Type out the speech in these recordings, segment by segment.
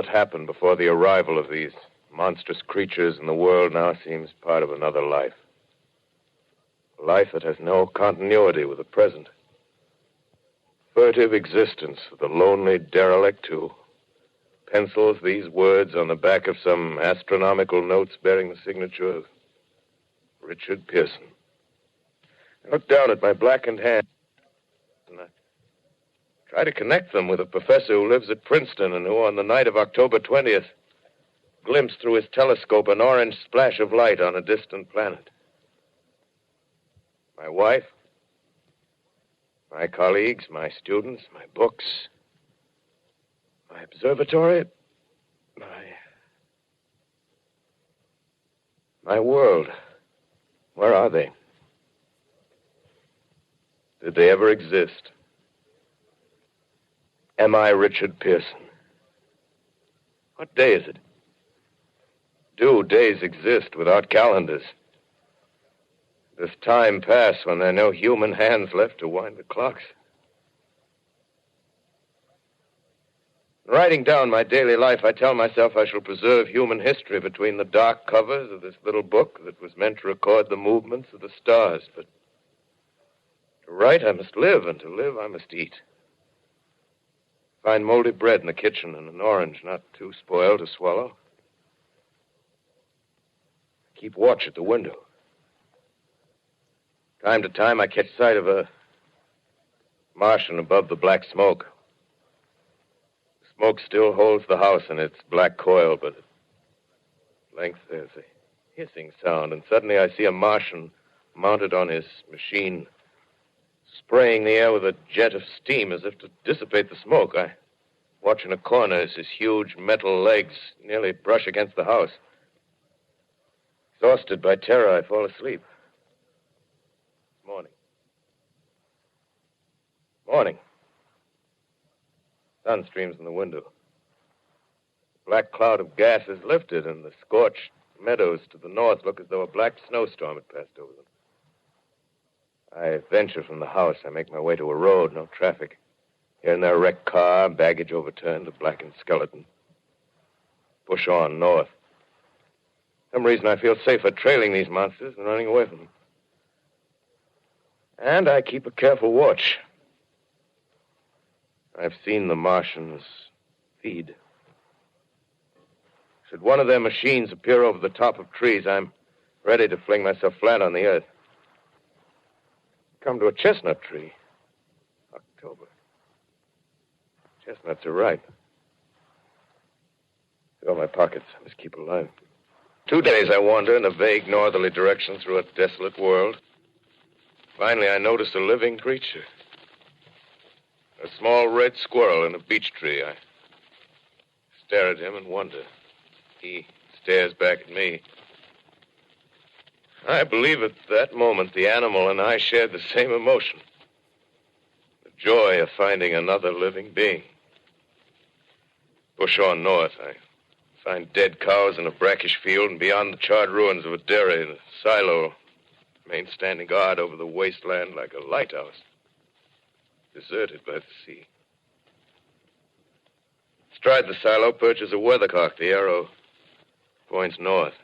that happened before the arrival of these monstrous creatures in the world now seems part of another life. A life that has no continuity with the present. Furtive existence of the lonely derelict who pencils these words on the back of some astronomical notes bearing the signature of Richard Pearson. I look down at my blackened hand and I try to connect them with a professor who lives at Princeton and who, on the night of October 20th, glimpsed through his telescope an orange splash of light on a distant planet. My wife, my colleagues, my students, my books, my observatory, my world. Where are they? Did they ever exist? Am I Richard Pearson? What day is it? Do days exist without calendars? Does time pass when there are no human hands left to wind the clocks? Writing down my daily life, I tell myself I shall preserve human history between the dark covers of this little book that was meant to record the movements of the stars. But to write, I must live, and to live, I must eat. Find moldy bread in the kitchen and an orange not too spoiled to swallow. Keep watch at the window. Time to time, I catch sight of a Martian above the black smoke. The smoke still holds the house in its black coil, but at length there's a hissing sound, and suddenly I see a Martian mounted on his machine, spraying the air with a jet of steam as if to dissipate the smoke. I watch in a corner as his huge metal legs nearly brush against the house. Exhausted by terror, I fall asleep. Morning. Sun streams in the window. The black cloud of gas is lifted, and the scorched meadows to the north look as though a black snowstorm had passed over them. I venture from the house. I make my way to a road, no traffic. Here and there, a wrecked car, baggage overturned, a blackened skeleton. Push on north. For some reason, I feel safer trailing these monsters than running away from them. And I keep a careful watch. I've seen the Martians feed. Should one of their machines appear over the top of trees, I'm ready to fling myself flat on the earth. Come to a chestnut tree. October. Chestnuts are ripe. Fill my pockets. I must keep alive. 2 days I wander in a vague northerly direction through a desolate world. Finally, I notice a living creature. A small red squirrel in a beech tree. I stare at him and wonder. He stares back at me. I believe at that moment the animal and I shared the same emotion. The joy of finding another living being. Push on north. I find dead cows in a brackish field, and beyond the charred ruins of a dairy, the silo remains standing guard over the wasteland like a lighthouse. Deserted by the sea. Astride the silo perches a weathercock. The arrow points north.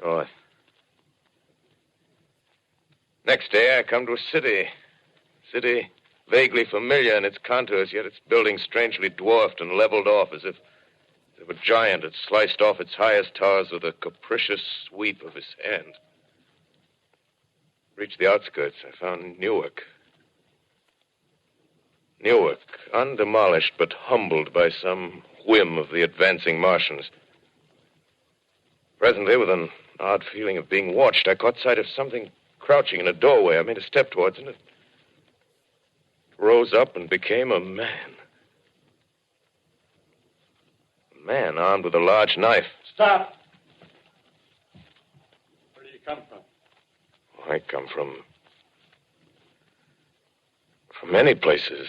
North. Next day, I come to a city. City vaguely familiar in its contours, yet its buildings strangely dwarfed and leveled off as if a giant had sliced off its highest towers with a capricious sweep of his hand. Reached the outskirts. I found Newark. Newark, undemolished but humbled by some whim of the advancing Martians. Presently, with an odd feeling of being watched, I caught sight of something crouching in a doorway. I made a step towards it. It rose up and became a man. A man armed with a large knife. Stop! Where do you come from? I come from many places.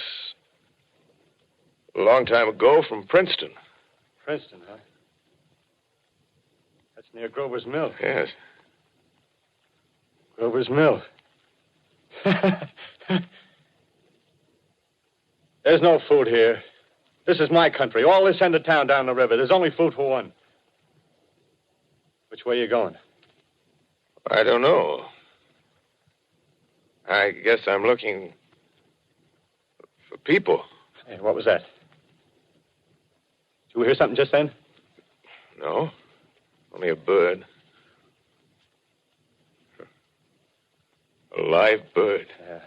A long time ago, from Princeton. Princeton, huh? That's near Grover's Mill. Yes. Grover's Mill. There's no food here. This is my country. All this end of town down the river. There's only food for one. Which way are you going? I don't know. I guess I'm looking for people. Hey, what was that? Did you hear something just then? No. Only a bird. A live bird. Yeah.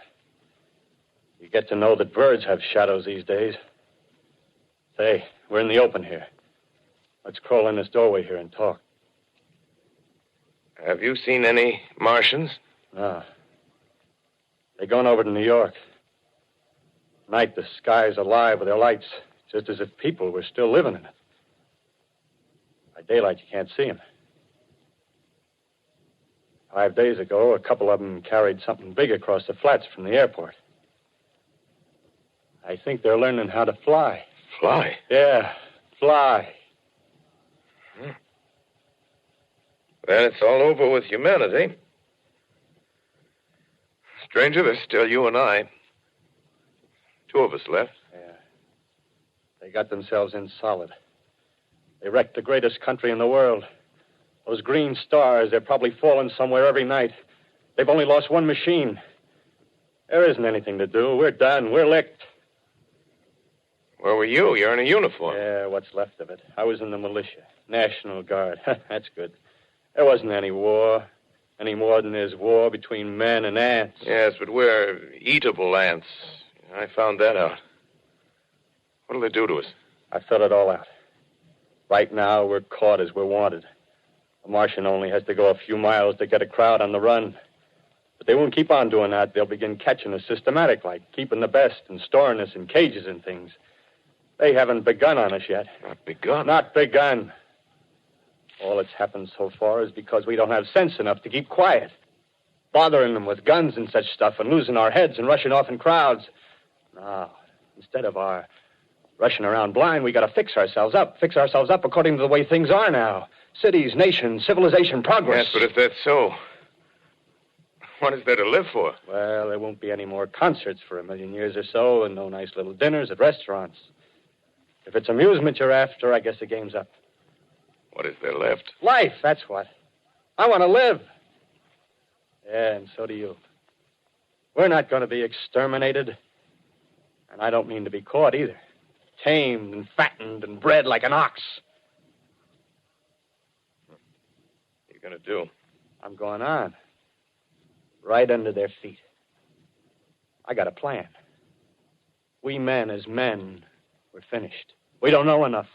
You get to know that birds have shadows these days. Say, we're in the open here. Let's crawl in this doorway here and talk. Have you seen any Martians? No. They're going over to New York. Night, the sky's alive with their lights, just as if people were still living in it. By daylight, you can't see them. 5 days ago, a couple of them carried something big across the flats from the airport. I think they're learning how to fly. Fly? Yeah, fly. Then it's all over with humanity. Stranger, there's still you and I. 2 of us left. Yeah. They got themselves in solid. They wrecked the greatest country in the world. Those green stars, they're probably falling somewhere every night. They've only lost one machine. There isn't anything to do. We're done. We're licked. Where were you? You're in a uniform. Yeah, what's left of it. I was in the militia. National Guard. That's good. There wasn't any war. Any more than there's war between men and ants. Yes, but we're eatable ants. I found that out. What'll they do to us? I thought it all out. Right now, we're caught as we're wanted. A Martian only has to go a few miles to get a crowd on the run. But they won't keep on doing that. They'll begin catching us systematic, like keeping the best and storing us in cages and things. They haven't begun on us yet. Not begun? Not begun. All that's happened so far is because we don't have sense enough to keep quiet. Bothering them with guns and such stuff and losing our heads and rushing off in crowds. No, instead of our rushing around blind, we got to fix ourselves up. Fix ourselves up according to the way things are now. Cities, nations, civilization, progress. Yes, but if that's so, what is there to live for? Well, there won't be any more concerts for 1,000,000 years or so and no nice little dinners at restaurants. If it's amusement you're after, I guess the game's up. What is there left? Life, that's what. I want to live. Yeah, and so do you. We're not going to be exterminated. And I don't mean to be caught either. Tamed and fattened and bred like an ox. What are you going to do? I'm going on. Right under their feet. I got a plan. We men as men, we're finished. We don't know enough.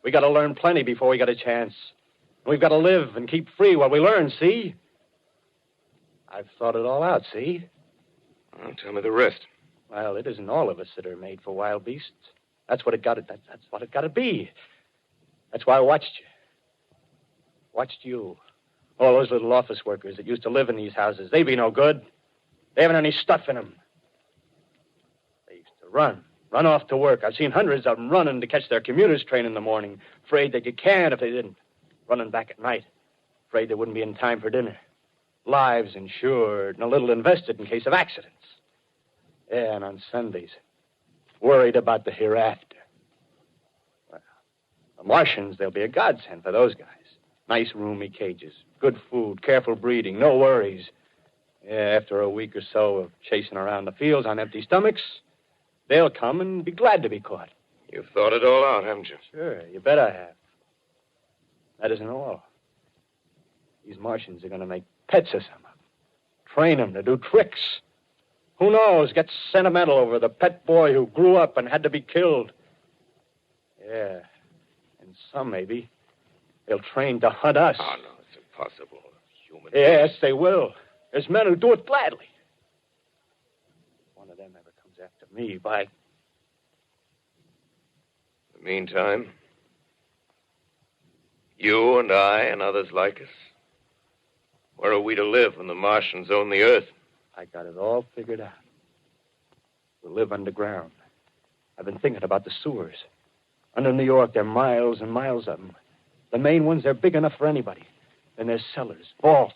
We got to learn plenty before we got a chance. We've got to live and keep free while we learn, see? I've thought it all out, see? Well, tell me the rest. Well, it isn't all of us that are made for wild beasts. That's what it got to. That's what it got to be. That's why I watched you. Watched you. All those little office workers that used to live in these houses. They be no good. They haven't any stuff in them. They used to run off to work. I've seen hundreds of them running to catch their commuter's train in the morning, afraid they'd get canned if they didn't. Running back at night, afraid they wouldn't be in time for dinner. Lives insured and a little invested in case of accidents. Yeah, and on Sundays, worried about the hereafter. Well, the Martians, they'll be a godsend for those guys. Nice, roomy cages, good food, careful breeding, no worries. Yeah, after a week or so of chasing around the fields on empty stomachs, they'll come and be glad to be caught. You've thought it all out, haven't you? Sure, you bet I have. That isn't all. These Martians are going to make pets of some of them. Train them to do tricks. Who knows, get sentimental over the pet boy who grew up and had to be killed. Yeah, and some maybe, they'll train to hunt us. Oh, no, it's impossible. Human Yes, they will. There's men who do it gladly. If one of them ever comes after me, by... In the meantime, you and I and others like us, where are we to live when the Martians own the Earth? I got it all figured out. We'll live underground. I've been thinking about the sewers. Under New York, there are miles and miles of them. The main ones, they're big enough for anybody. Then there's cellars, vaults,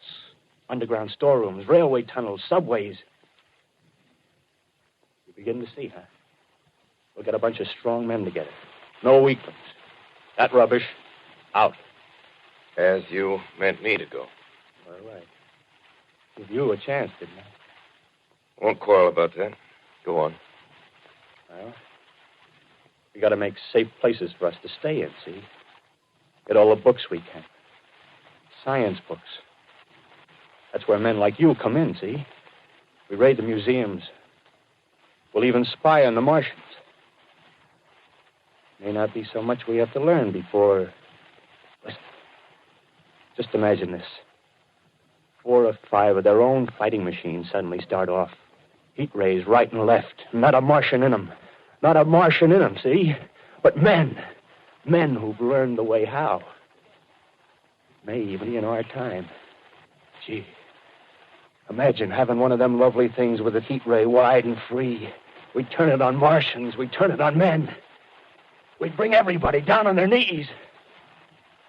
underground storerooms, railway tunnels, subways. You begin to see, huh? We'll get a bunch of strong men together. No weaklings. That rubbish, out. As you meant me to go. All right. Give you a chance, didn't I? Won't quarrel about that. Go on. Well, we got to make safe places for us to stay in, see? Get all the books we can. Science books. That's where men like you come in, see? We raid the museums. We'll even spy on the Martians. May not be so much we have to learn before... Listen. Just imagine this. 4 or 5 of their own fighting machines suddenly start off. Heat rays right and left. Not a Martian in them. Not a Martian in them, see? But men. Men who've learned the way how. May even be in our time. Gee. Imagine having one of them lovely things with a heat ray wide and free. We'd turn it on Martians. We'd turn it on men. We'd bring everybody down on their knees.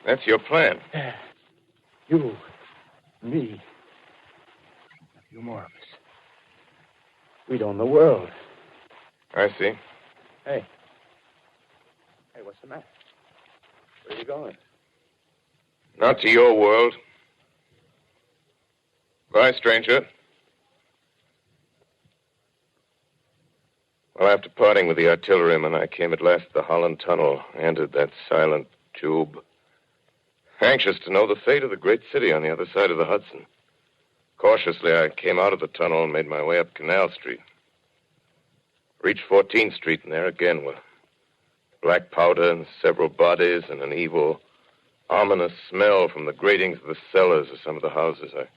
That's your plan. You, me, a few more of us. We'd own the world. I see. Hey. Hey, what's the matter? Where are you going? Not to your world. Bye, stranger. Well, after parting with the artilleryman, I came at last to the Holland Tunnel, entered that silent tube, anxious to know the fate of the great city on the other side of the Hudson. Cautiously, I came out of the tunnel and made my way up Canal Street. Reached 14th Street, and there again were black powder and several bodies and an evil, ominous smell from the gratings of the cellars of some of the houses. I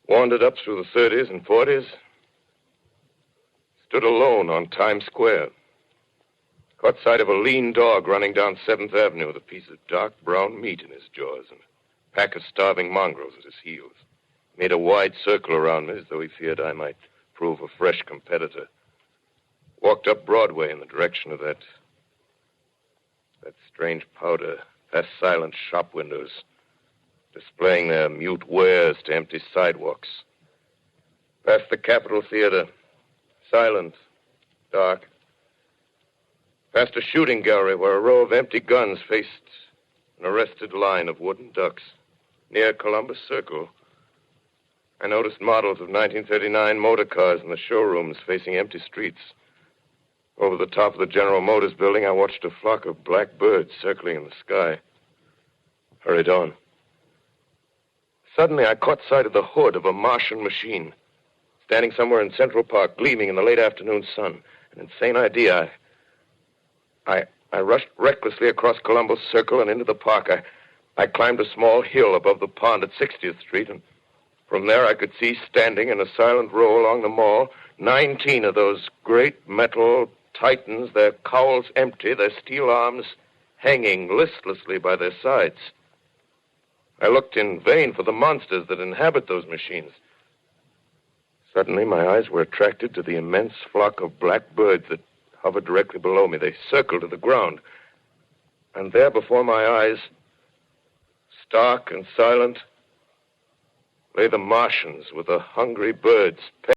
wandered up through the 30s and 40s, stood alone on Times Square, caught sight of a lean dog running down 7th Avenue with a piece of dark brown meat in his jaws and a pack of starving mongrels at his heels. Made a wide circle around me as though he feared I might prove a fresh competitor. Walked up Broadway in the direction of that strange powder, past silent shop windows, displaying their mute wares to empty sidewalks. Past the Capitol Theater, silent, dark. Past a shooting gallery where a row of empty guns faced an arrested line of wooden ducks. Near Columbus Circle, I noticed models of 1939 motor cars in the showrooms facing empty streets. Over the top of the General Motors building, I watched a flock of black birds circling in the sky. Hurried on. Suddenly, I caught sight of the hood of a Martian machine, standing somewhere in Central Park, gleaming in the late afternoon sun. An insane idea. I rushed recklessly across Columbus Circle and into the park. I climbed a small hill above the pond at 60th Street, and from there I could see, standing in a silent row along the mall, 19 of those great metal titans, their cowls empty, their steel arms hanging listlessly by their sides. I looked in vain for the monsters that inhabit those machines. Suddenly, my eyes were attracted to the immense flock of black birds that hovered directly below me. They circled to the ground. And there before my eyes, stark and silent, lay the Martians with the hungry birds.